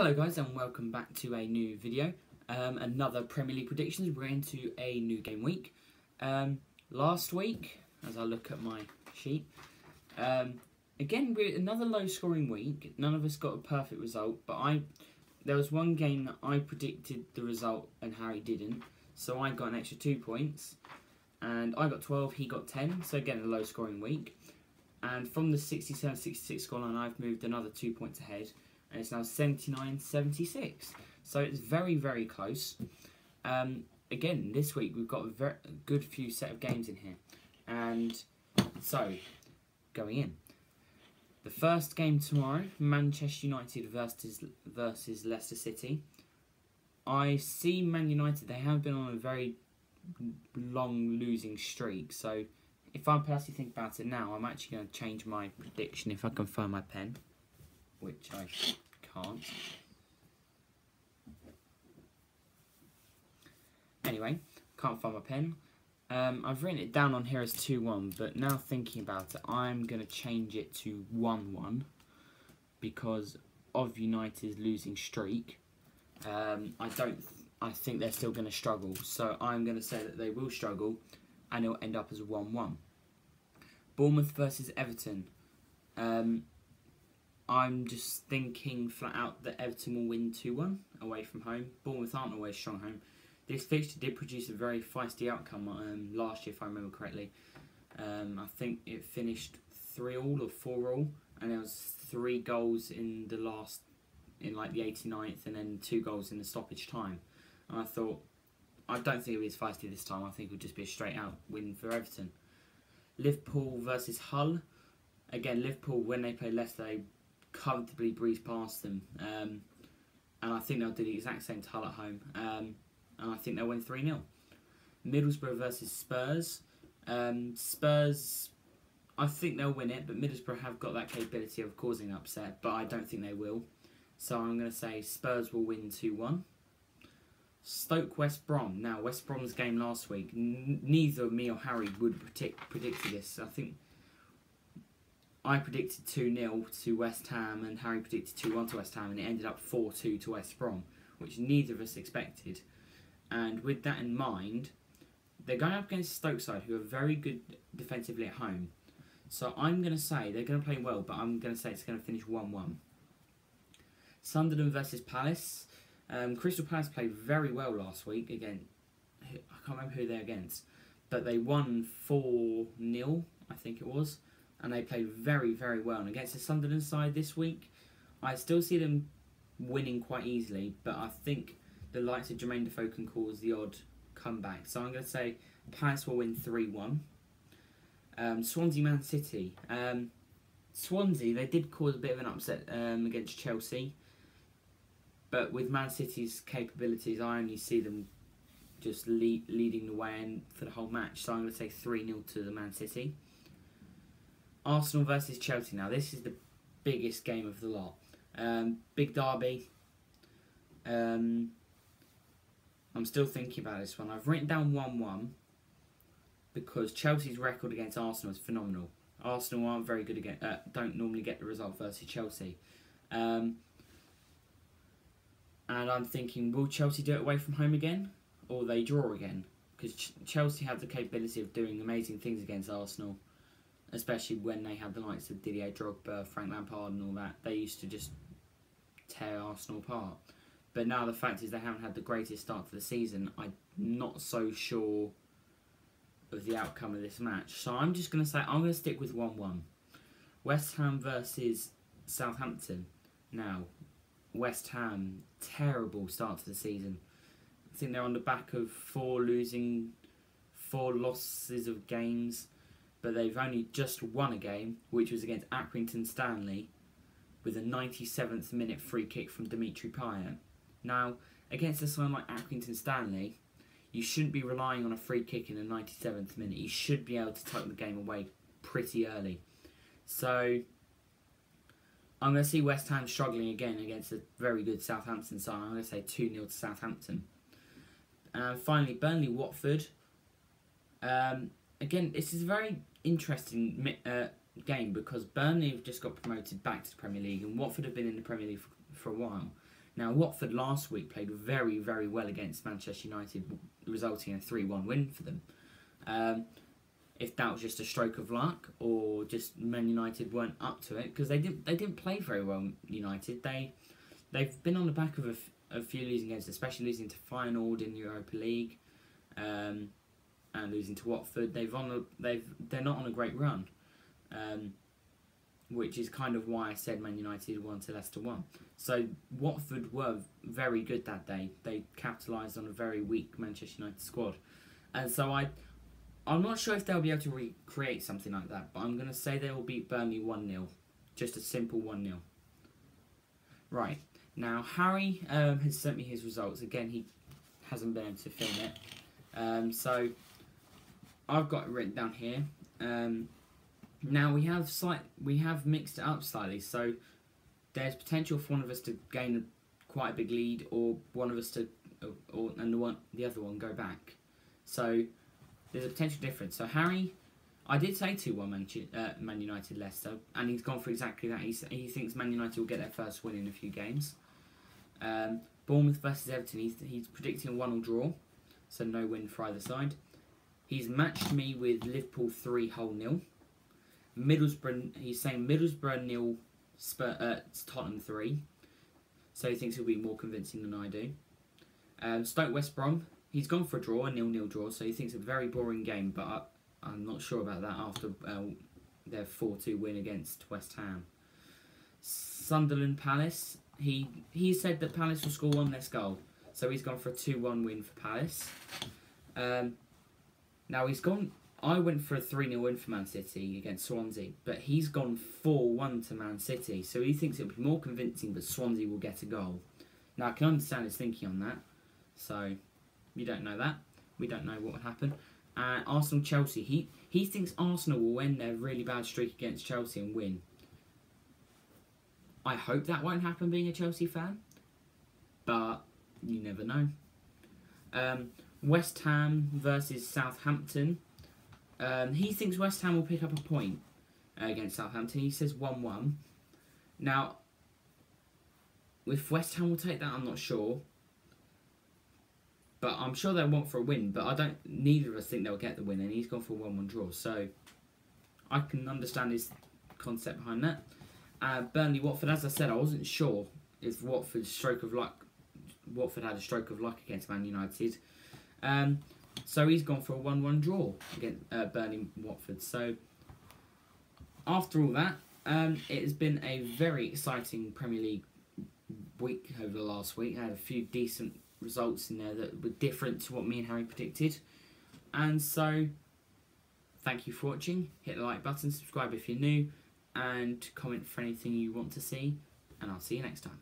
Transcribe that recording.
Hello guys and welcome back to a new video, another Premier League predictions. We're into a new game week. Last week, as I look at my sheet, again we're another low scoring week. None of us got a perfect result, but there was one game that I predicted the result and Harry didn't, so I got an extra 2 points, and I got 12, he got 10, so again a low scoring week. And from the 67-66 scoreline I've moved another 2 points ahead, and it's now 79-76. So it's very, very close. Again, this week we've got a very good few set of games in here. And so, going in. The first game tomorrow, Manchester United versus Leicester City. I see Man United, they have been on a very long losing streak. So, if I personally think about it now, I'm actually going to change my prediction if I can find my pen, which I can't. Anyway, can't find my pen. I've written it down on here as 2-1, but now thinking about it, I'm going to change it to 1-1 because of United's losing streak. I think they're still going to struggle, so I'm going to say that they will struggle, and it'll end up as a 1-1. Bournemouth versus Everton. I'm just thinking flat out that Everton will win 2-1 away from home. Bournemouth aren't always strong home. This fixture did produce a very feisty outcome last year, if I remember correctly. I think it finished 3-3 or 4-4, and there was 3 goals in the like the 89th, and then 2 goals in the stoppage time. And I thought, I don't think it'll be as feisty this time. I think it'll just be a straight out win for Everton. Liverpool versus Hull. Again, Liverpool, when they play Leicester, they comfortably breeze past them. And I think they'll do the exact same to Hull at home. And I think they'll win 3-0. Middlesbrough versus Spurs. Spurs, I think they'll win it, but Middlesbrough have got that capability of causing an upset, but I don't think they will. So I'm going to say Spurs will win 2-1. Stoke West Brom. Now, West Brom's game last week, neither me or Harry would predicted this. I think I predicted 2-0 to West Ham and Harry predicted 2-1 to West Ham, and it ended up 4-2 to West Brom, which neither of us expected. And with that in mind, they're going up against Stoke side, who are very good defensively at home. So I'm going to say they're going to play well, but I'm going to say it's going to finish 1-1. Sunderland versus Palace. Crystal Palace played very well last week. Again, I can't remember who they're against, but they won 4-0, I think it was, and they played very, very well. And against the Sunderland side this week, I still see them winning quite easily, but I think the likes of Jermaine Defoe can cause the odd comeback. So I'm going to say Palace will win 3-1. Swansea Man City. Swansea, they did cause a bit of an upset against Chelsea. But with Man City's capabilities, I only see them just leading the way for the whole match. So I'm going to say 3-0 to the Man City. Arsenal versus Chelsea. Now, this is the biggest game of the lot. Big derby. I'm still thinking about this one. I've written down 1-1 because Chelsea's record against Arsenal is phenomenal. Arsenal aren't very good against, don't normally get the result versus Chelsea. And I'm thinking, will Chelsea do it away from home again? Or they draw again? Because Chelsea have the capability of doing amazing things against Arsenal. Especially when they had the likes of Didier Drogba, Frank Lampard and all that. They used to just tear Arsenal apart. But now the fact is they haven't had the greatest start to the season. I'm not so sure of the outcome of this match. So I'm just going to say, I'm going to stick with 1-1. West Ham versus Southampton. Now, West Ham, terrible start to the season. I think they're on the back of 4 losses of games, but they've only just won a game, which was against Accrington Stanley, with a 97th minute free kick from Dimitri Payet. Now, against a side like Accrington Stanley, you shouldn't be relying on a free kick in the 97th minute. You should be able to tuck the game away pretty early. So I'm going to see West Ham struggling again against a very good Southampton side. I'm going to say 2-0 to Southampton. And finally, Burnley-Watford. Again, this is a very interesting game because Burnley have just got promoted back to the Premier League and Watford have been in the Premier League for a while. Now, Watford last week played very, very well against Manchester United, resulting in a 3-1 win for them. If that was just a stroke of luck, or just Man United weren't up to it, because they didn't play very well. United, they've been on the back of a few losing games, especially losing to Feyenoord in the Europa League, and losing to Watford. They're not on a great run, which is kind of why I said Man United won to Leicester 1. So Watford were very good that day. They capitalised on a very weak Manchester United squad, and so I'm not sure if they'll be able to recreate something like that, but I'm going to say they will beat Burnley 1-0. Just a simple 1-0. Right, now Harry has sent me his results. Again, he hasn't been able to film it. So I've got it written down here. Now we have mixed it up slightly, so there's potential for one of us to gain quite a big lead, or one of us to, and the other one go back. So there's a potential difference. So Harry, I did say 2-1 Man United Leicester, and he's gone for exactly that. He thinks Man United will get their first win in a few games. Bournemouth versus Everton, he's predicting a 1-1 draw, so no win for either side. He's matched me with Liverpool 3-0. Middlesbrough, he's saying Middlesbrough 0, Tottenham 3. So he thinks he'll be more convincing than I do. Stoke West Brom, he's gone for a draw, a 0-0 draw, so he thinks it's a very boring game, but I'm not sure about that after their 4-2 win against West Ham. Sunderland Palace, he said that Palace will score one less goal, so he's gone for a 2-1 win for Palace. Now I went for a 3-0 win for Man City against Swansea, but he's gone 4-1 to Man City, so he thinks it'll be more convincing, but Swansea will get a goal. Now I can understand his thinking on that, so you don't know that. We don't know what would happen. Arsenal-Chelsea, he thinks Arsenal will end their really bad streak against Chelsea and win. I hope that won't happen being a Chelsea fan, but you never know. West Ham versus Southampton. He thinks West Ham will pick up a point against Southampton. He says 1-1. Now, if West Ham will take that, I'm not sure. But I'm sure they'll want for a win. But neither of us think they'll get the win, and he's gone for a 1-1 draw. So I can understand his concept behind that. Burnley Watford, as I said, I wasn't sure if Watford had a stroke of luck against Man United. So he's gone for a 1-1 draw against Burnley Watford. So after all that, it has been a very exciting Premier League week over the last week. I had a few decent results in there that were different to what me and Harry predicted. And so, thank you for watching. Hit the like button, subscribe if you're new, and comment for anything you want to see. And I'll see you next time.